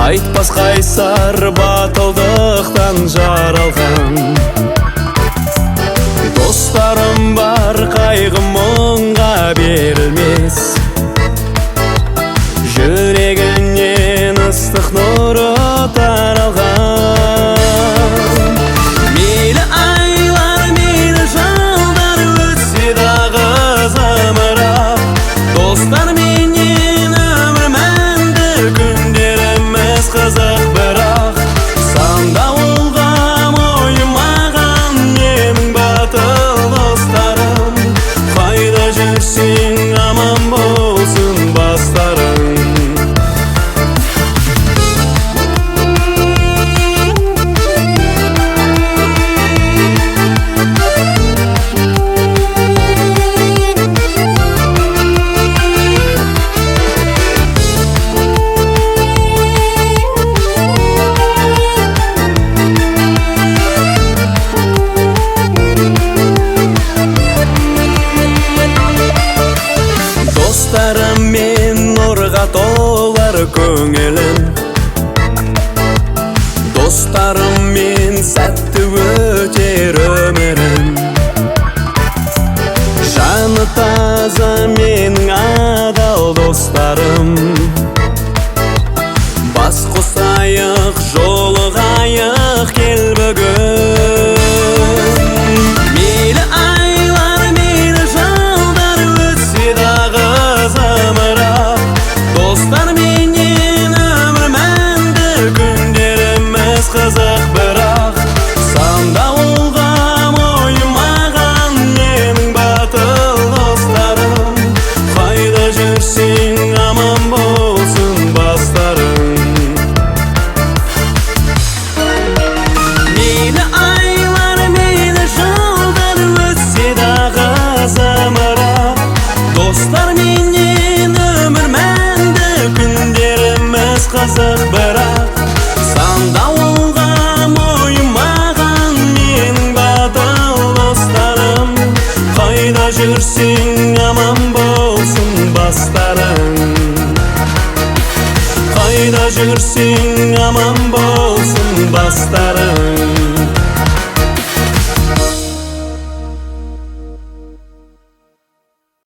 Айтпас қайсар батылдықтан жаралған. Достарым бар, қайғы мұңға берілмес. Жүрегінен ыстық нұры таралған. Мейлі айлар, мейлі жылдар өтсе дағы зымырап, достар менен өмір мәнді күндеріміз қызық бірақ. Сандауылға мойымаған менің батыл достарым, қайда жүрсең аман болсын бастарың. Достарыммен нұрға толар көңілім, достарыммен сәтті өтер өмірім. Жаны таза менің адал достарым, бас қосайық жолығайық кел бүгін. Мейлі айлар, мейлі жылдар өтсе дағы зымырап, достар менен өмір мәнді күндеріміз қызық бірақ. Сандауылға мойымаған менің батыл достарым, қайда жүрсең аман болсын бастарың. Мейлі айлар, мейлі жылдар өтсе дағы зымырап, достар менен өмір мәнді күндеріміз қызық бірақ. Сандауылға мойымаған менің батыл достарым, қайда жүрсең аман болсын бастарың. Қайда жүрсең аман болсын бастарың.